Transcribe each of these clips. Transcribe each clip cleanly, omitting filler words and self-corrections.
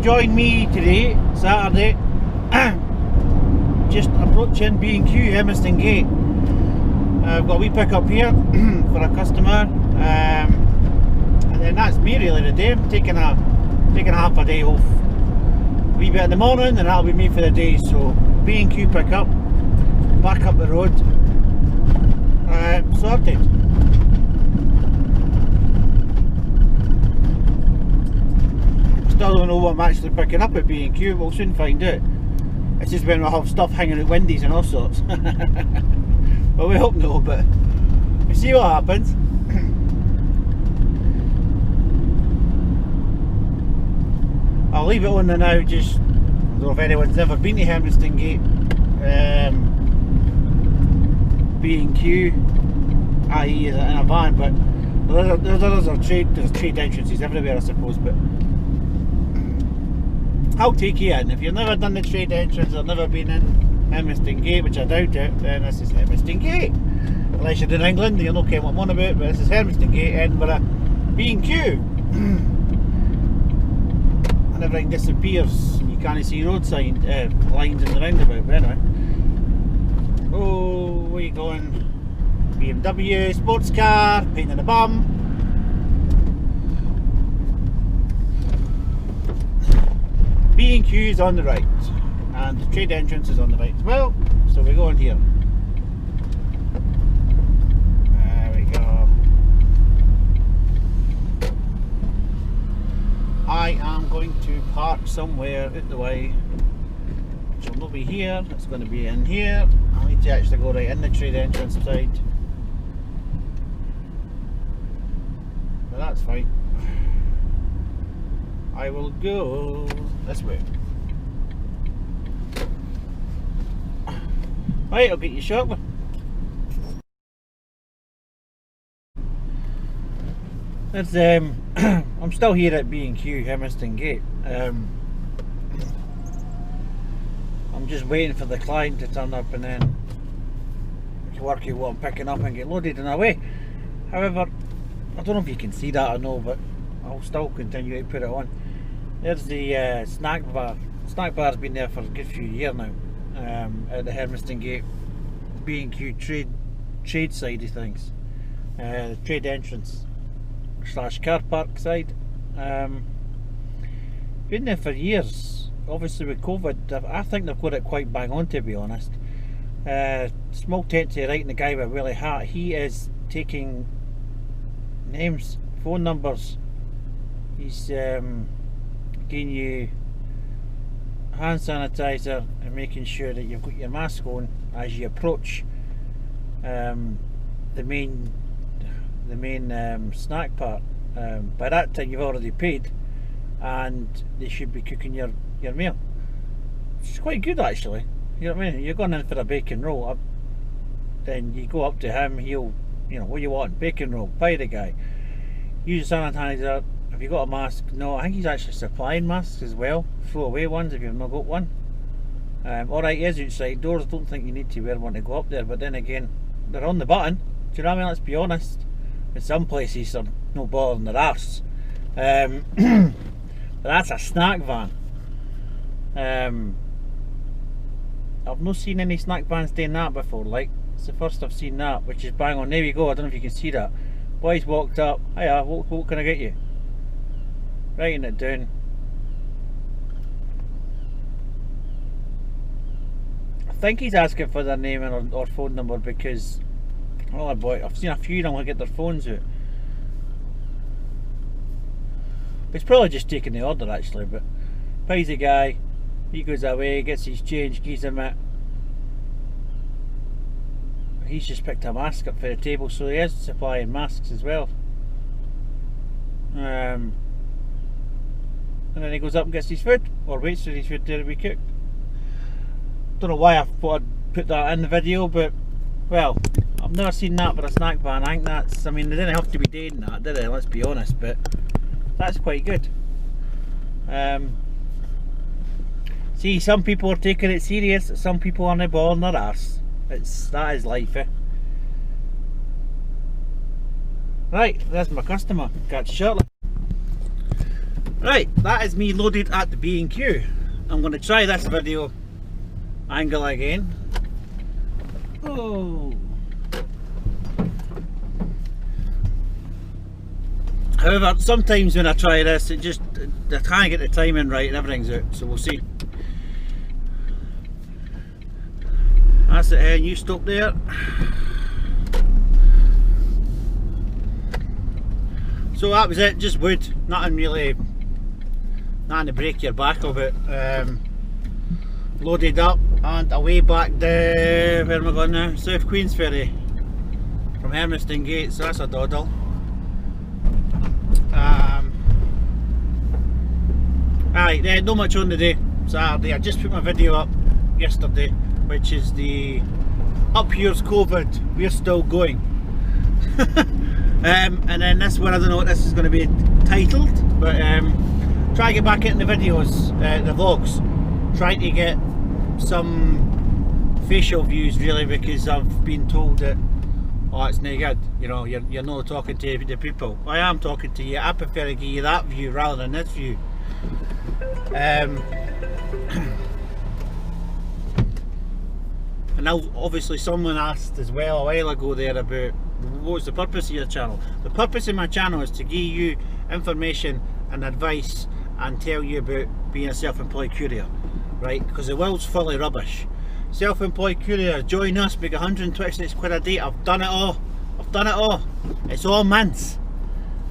join me today, Saturday, just approaching B&Q, Hermiston Gate. I've got a wee pick up here for a customer, and then that's me really today. I'm taking half a day off. A wee bit in the morning, and that'll be me for the day. So B&Q pick up, back up the road, sorted. Still don't know what I'm actually picking up at B&Q, we'll soon find out. It's just when we'll have stuff hanging at Wendy's and all sorts. Well, we hope no, but we'll see what happens. I'll leave it on there now, just, I don't know if anyone's ever been to Hermiston Gate. B&Q, i.e. in a van, but there's trade entrances everywhere I suppose, but I'll take you in. If you've never done the trade entrance or never been in Hermiston Gate, which I doubt it, then this is Hermiston Gate. Unless you're in England, you'll not care what I'm on about, but this is Hermiston Gate, Edinburgh, B&Q. And everything disappears, you can't see road sign, lines in the roundabout, but anyway. Oh, where you going? BMW, sports car, pain in the bum. B&Q is on the right, and the trade entrance is on the right as well, so we go in here. There we go. I am going to park somewhere out the way, which will not be here, it's going to be in here. I need to actually go right in the trade entrance side, but that's fine. I will go this way. Right, I'll get you shortly. It's I'm still here at B&Q, Hermiston Gate. I'm just waiting for the client to turn up and then to work out what I'm picking up and get loaded and away. However, I don't know if you can see that or no, but I'll still continue to put it on. There's the snack bar. Snack bar's been there for a good few years now, at the Hermiston Gate B&Q trade side of things, the trade entrance / car park side. Been there for years. Obviously with COVID, I think they've got it quite bang on, to be honest. Small tent to the right, and the guy with a willy hat, he is taking names, phone numbers. He's giving you hand sanitizer and making sure that you've got your mask on as you approach the main snack part. By that time you've already paid, and they should be cooking your meal. It's quite good actually. You know what I mean? You're going in for a bacon roll, then you go up to him, he'll, you know, what do you want? Bacon roll, buy the guy. Use a sanitizer. Have you got a mask? No, I think he's actually supplying masks as well. Throw away ones if you've not got one. Alright, he is outside doors. Don't think you need to wear one to go up there, but then again, they're on the button. Do you know what I mean? Let's be honest. In some places they're no bothering their arse. But that's a snack van. I've not seen any snack vans doing that before. Like, it's the first I've seen that, which is bang on. There we go. I don't know if you can see that. Boys walked up. Hiya, what can I get you? Writing it down. I think he's asking for their name or phone number because, oh boy, I've seen a few of them get their phones out. It's probably just taking the order actually, but pays the guy, he goes away, gets his change, gives him it. He's just picked a mask up for the table, so he is supplying masks as well. And then he goes up and gets his food, or waits for his food to be cooked. Don't know why I thought I'd put that in the video, but, well, I've never seen that for a snack van. I think that's, I mean, they didn't have to be doing that, did they? Let's be honest, but that's quite good. See, some people are taking it serious, some people aren't bothering their arse. That is life, eh? Right, there's my customer. Catch you shortly. Right, that is me loaded at the B&Q. I'm going to try this video angle again. Oh. However, sometimes when I try this, I can't get the timing right and everything's out, so we'll see. That's it, you stop there. So that was it, just wood, nothing to break your back of it. Loaded up and away back the, where am I going now? South Queensferry from Hermiston Gate, so that's a doddle. Right, not much on today, Saturday. I just put my video up yesterday, which is the Up Yours COVID, we're still going. And then this one, I don't know what this is going to be titled, but try to get back into the videos, the vlogs, trying to get some facial views really, because I've been told that, oh, it's no good, you know, you're not talking to the people. I am talking to you. I prefer to give you that view rather than this view. And now obviously someone asked as well a while ago there about what was the purpose of your channel. The purpose of my channel is to give you information and advice and tell you about being a self-employed courier, right? Because the world's full of rubbish. Self-employed courier, join us, make 126 quid a day. I've done it all. It's all mince.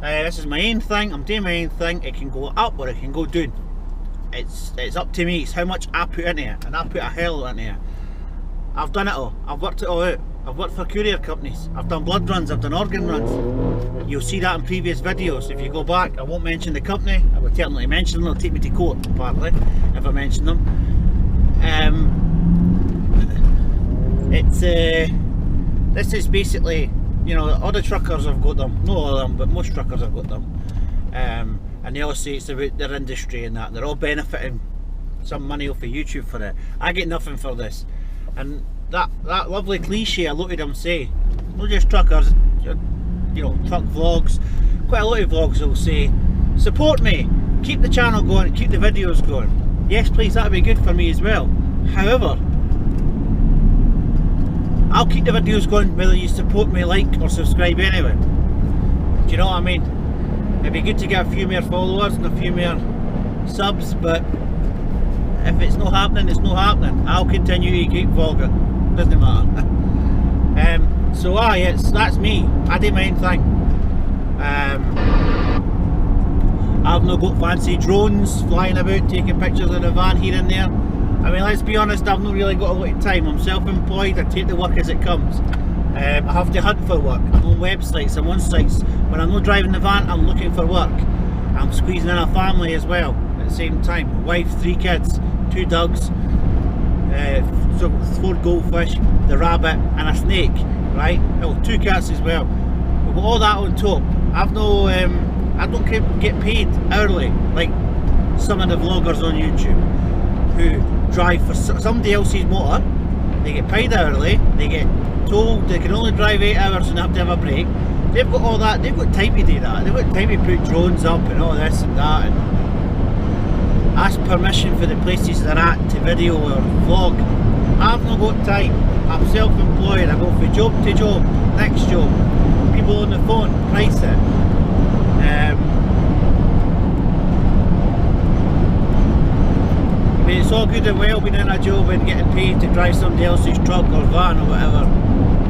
This is my own thing. I'm doing my own thing. It can go up or it can go down. It's up to me. It's how much I put into it, and I put a hell into it. I've done it all. I've worked it all out. I've worked for courier companies. I've done blood runs. I've done organ runs. You'll see that in previous videos. If you go back, I won't mention the company. I will technically mention them. They'll take me to court, apparently, if I mention them. This is basically, you know, other truckers have got them. Not all of them, but most truckers have got them. And they all say it's about their industry and that. They're all benefiting some money off of YouTube for it. I get nothing for this. And that lovely cliche I looked at them say, not just truckers, you know, truck vlogs, quite a lot of vlogs will say, support me, keep the channel going, keep the videos going. Yes please, that'd be good for me as well. However, I'll keep the videos going whether you support me, like or subscribe anyway. Do you know what I mean? It'd be good to get a few more followers and a few more subs, but if it's not happening, it's not happening. I'll continue to keep vlogging. Doesn't matter. So that's me. I do my own thing. I've not got fancy drones flying about taking pictures of the van here and there. I mean, let's be honest, I've not really got a lot of time. I'm self-employed. I take the work as it comes. I have to hunt for work. I'm on websites, I'm on sites. When I'm not driving the van, I'm looking for work. I'm squeezing in a family as well at the same time. Wife, 3 kids, 2 dogs, 4 goldfish, the rabbit and a snake, right? Oh, 2 cats as well. With all that on top, I've no, I don't get paid hourly like some of the vloggers on YouTube who drive for somebody else's motor. They get paid hourly, they get told they can only drive 8 hours and have to have a break. They've got all that, they've got time to do that, they've got time to put drones up and all this and that and ask permission for the places they're at to video or vlog. I've not got time. I'm self-employed. I go from job to job, next job. People on the phone price it. I mean, it's all good and well being in a job and getting paid to drive somebody else's truck or van or whatever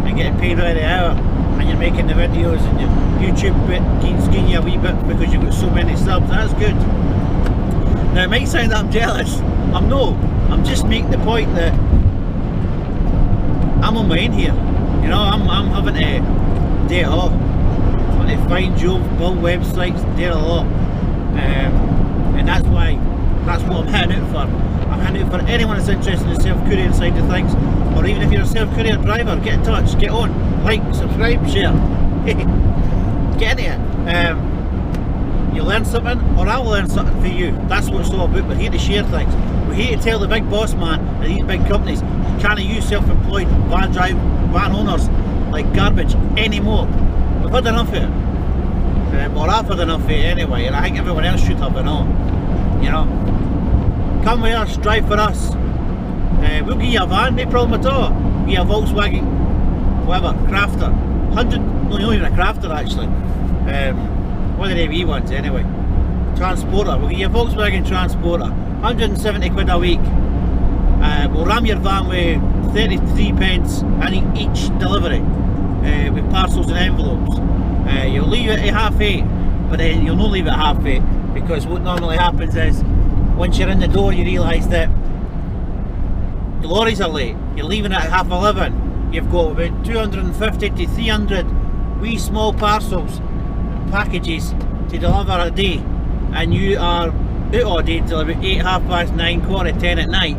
and getting paid by the hour, and you're making the videos and your YouTube bit keeps giving you a wee bit because you've got so many subs. That's good. Now it might sound that I'm jealous. I'm not. I'm just making the point that I'm on my own here. You know, I'm having to do it all. I'm having to find jobs, build websites, do it a lot. And that's why, that's what I'm heading out for. I'm heading out for anyone that's interested in the self-courier side of things, or even if you're a self-courier driver, get in touch, get on, like, subscribe, share. Get in it. You learn something, or I'll learn something for you. That's what it's all about. We're here to share things. We're here to tell the big boss man and these big companies you can't use self-employed van owners like garbage anymore. We've had enough of it. Well, I've had enough of it anyway, and I think everyone else should have enough. You know, come with us, drive for us. We'll give you a van, no problem at all. Give you a Volkswagen, whatever, Crafter. 100, no, not even a Crafter actually. One of the wee ones anyway. Transporter, we'll give you a Volkswagen Transporter. 170 quid a week. We'll ram your van with 33 pence in each delivery, with parcels and envelopes. You'll leave it at 8:30, but then you'll not leave it at 8:30, because what normally happens is, once you're in the door, you realise that the lorries are late. You're leaving it at 11:30. You've got about 250 to 300 wee small parcels, packages to deliver a day, and you are out all day till about 8, 9:30, 9:45 at night.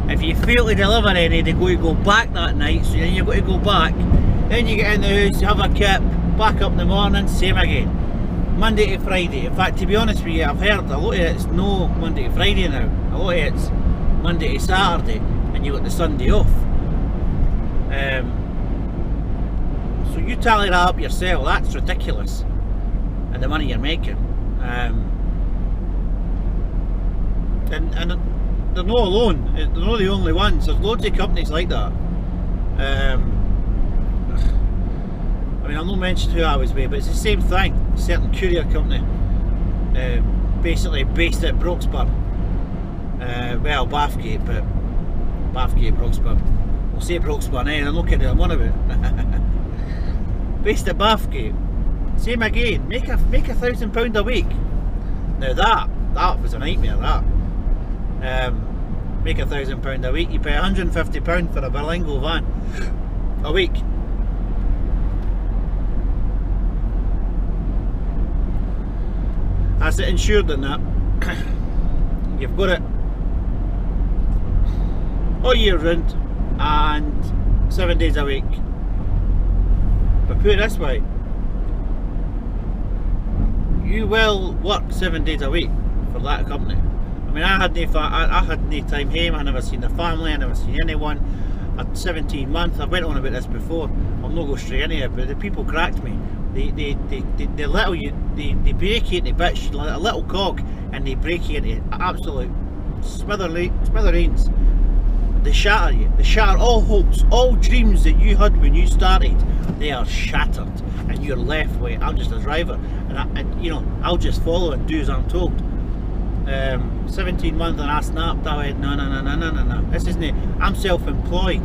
If you fail to deliver any, they're going to go back that night, so then you've got to go back. Then you get in the house, you have a kip, back up in the morning, same again. Monday to Friday. In fact, to be honest with you, I've heard a lot of it's no Monday to Friday now. A lot of it's Monday to Saturday, and you got the Sunday off. So you tally that up yourself, that's ridiculous. And the money you're making. And they're not alone, they're not the only ones. There's loads of companies like that. I mean, I'll not mention who I was with, but it's the same thing. A certain courier company, basically based at Broxburn. Well, Bathgate, but Bathgate, Broxburn. We'll say Broxburn, I'm not kidding, I'm on about it. Based at Bathgate. Same again, make £1,000 a week. Now that was a nightmare, that. Make £1,000 a week, you pay £150 for a bilingual van a week. That's it insured in that. You've got it all year round and 7 days a week. But put it this way, you will work 7 days a week for that company. I mean, I had no time home, I never seen the family, I never seen anyone. At 17 months, I've went on about this before, I'll not go straight into it, but the people cracked me. They break you into bits like a little cog, and they break you into absolute smithereens. They shatter you, they shatter all hopes, all dreams that you had when you started. They are shattered, and you're left with, I'm just a driver, and you know, I'll just follow and do as I'm told. 17 months and I snapped. I went, no, this isn't, I'm self-employed.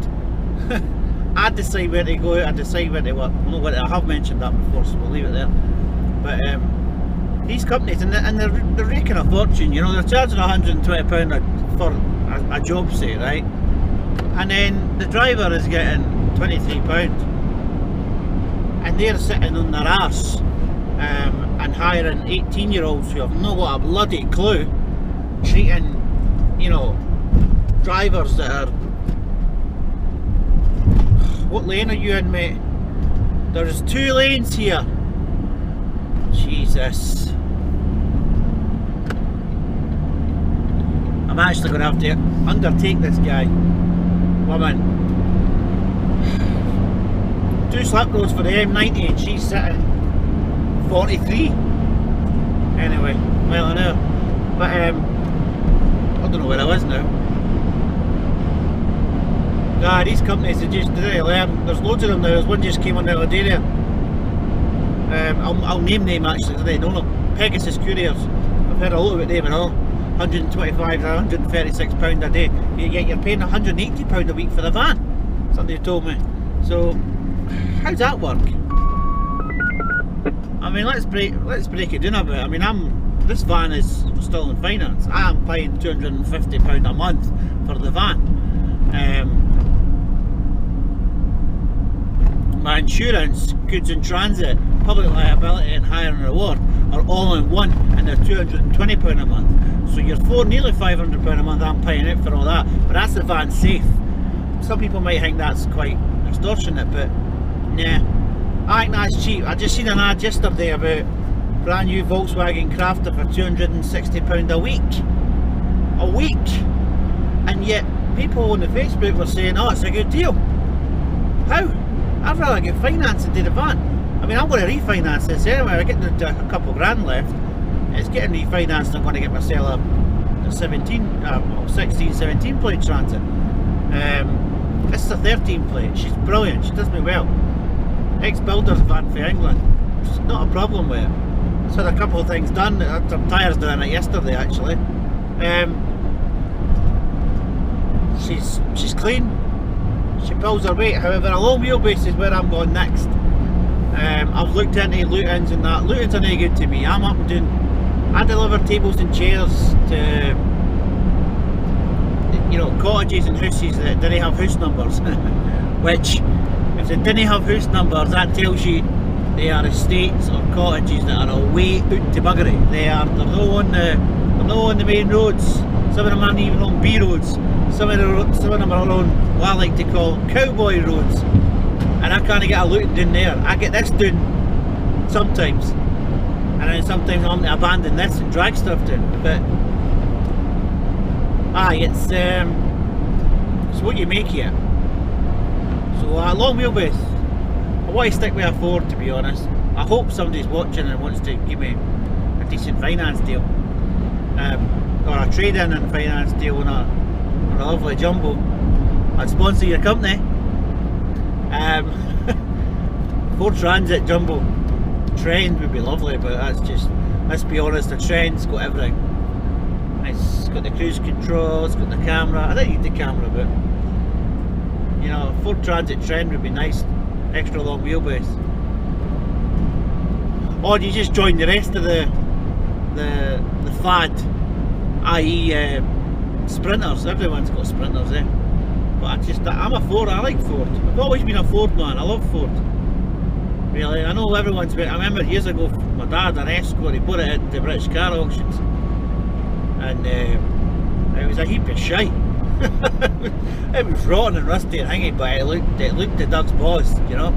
I decide where to go, I decide where to work. I have mentioned that before, so we'll leave it there. But these companies, and they're raking a fortune, you know, they're charging £120 for a job, say, right? And then the driver is getting £23. And they're sitting on their arse and hiring 18-year-olds who have not got a bloody clue, treating, you know, drivers that are... What lane are you in, mate? There's 2 lanes here. Jesus. I'm actually going to have to undertake this guy. Woman. 2 slip roads for the M90 and she's sitting 43. Anyway, well I know. But I don't know where I was now. Nah, these companies are just didn't learn. There's loads of them now. There's one just came on the other day there. I'll name them actually today. No, Pegasus Couriers. I've heard a lot about them and all. 125 to 136 £136 a day. You're paying £180 a week for the van. Somebody told me. So how's that work? I mean, let's break it down a bit. I mean, this van is still in finance. I'm paying £250 a month for the van. My insurance, goods in transit, public liability and hire and reward are all in one, and they're £220 a month. So you're nearly £500 a month I'm paying out for all that, but that's the van safe. Some people might think that's quite extortionate, but nah, I think that's cheap. I just seen an ad yesterday about brand new Volkswagen Crafter for £260 a week. A week! And yet people on the Facebook were saying, oh, it's a good deal. How? I'd rather get finance and do the van. I mean, I'm going to refinance this anyway. I get a couple grand left. It's getting refinanced. I'm going to get myself a 16, 17 plate Transit. This is a 13 plate. She's brilliant. She does me well. Ex-builder's van for England. It's not a problem with it. Just had a couple of things done. I had some tyres doing it yesterday actually. She's clean. She pulls her weight. However, a long wheelbase is where I'm going next. I've looked into Luton's and that. Luton's are no good to me. I'm up and doing. I deliver tables and chairs to, you know, cottages and houses that didn't have house numbers. Which, if they didn't have house numbers, that tells you they are estates or cottages that are away out to buggery. They're not on the main roads. Some of them aren't even on B roads. Some of them are on what I like to call cowboy roads. And I can't get a Luton down there. I get this done sometimes. And then sometimes I'm to abandon this and drag stuff down. But it's what you make here. So long wheelbase. I want to stick with a Ford, to be honest. I hope somebody's watching and wants to give me a decent finance deal, or a trade-in and finance deal on a lovely jumbo. I'd sponsor your company. Ford Transit jumbo Trend would be lovely, but that's just, let's be honest, the Trend's got everything. It's got the cruise control, it's got the camera. I don't need the camera, but you know, a Ford Transit Trend would be nice. Extra long wheelbase. Or do you just join the rest of the fad, i.e. Sprinters? Everyone's got Sprinters, eh? But I'm a Ford. I like Ford. I've always been a Ford man. I love Ford. Really, I know everyone's been. I remember years ago, my dad, an Escort, he put it at the British car auctions, and it was a heap of shite. It was rotten and rusty and hangy, but it looked to Doug's balls, you know.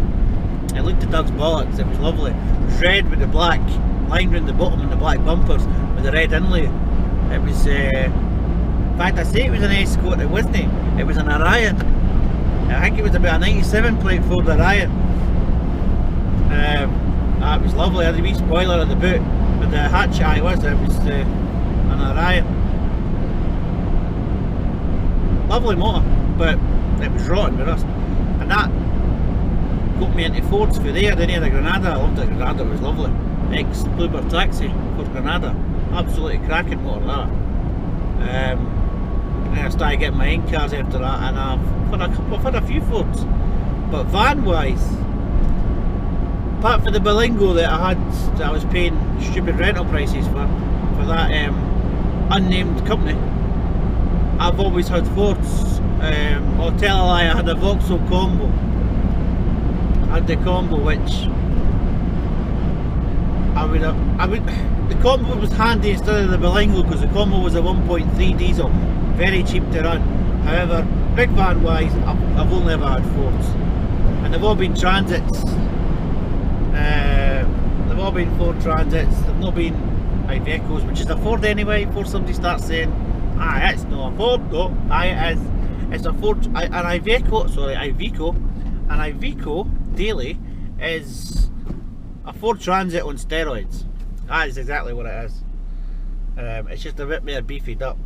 It looked to Doug's bollocks. It was lovely. It was red with the black line round the bottom and the black bumpers with the red inlay. It was, in fact, I say it was an Escort. It wasn't. It was an Orion. I think it was about a 97 plate Ford Orion. It was lovely. I had a wee spoiler at the boot, but the hatch it was an Orion. Lovely motor, but it was rotten with rust, and that got me into Fords for there. Then the Granada, I loved the Granada, it was lovely. Ex Bluebird Taxi for Granada, absolutely cracking motor that. And then I started getting my own cars after that, and I've had a few Fords, but van wise, apart from the Berlingo that I was paying stupid rental prices for that unnamed company, I've always had Fords. I'll tell a lie, I had a Vauxhall Combo. I had the Combo, which the Combo was handy instead of the Berlingo, because the Combo was a 1.3 diesel, very cheap to run. However, big van wise, I've only ever had Fords, and they've all been Transits. They've all been Ford Transits. They've not been Ivecos, which is a Ford anyway. Before somebody starts saying, it's not a Ford, no, it is. It's a Ford, an Iveco, sorry, Iveco. An Iveco Daily is a Ford Transit on steroids. That is exactly what it is. It's just a bit more beefied up.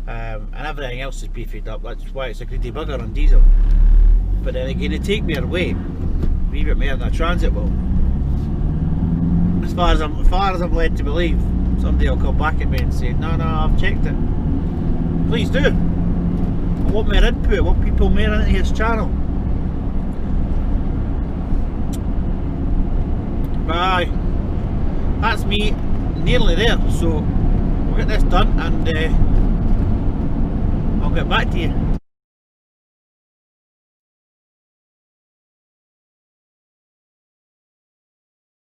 And everything else is beefied up. That's why it's a greedy bugger on diesel. But then again, it take me away. Leave it more than a Transit will. As far as I'm led to believe. Somebody will come back at me and say, no, I've checked it. Please do. I want more input, I want people more into his channel. Bye. That's me nearly there, so we'll get this done and I'll get back to you.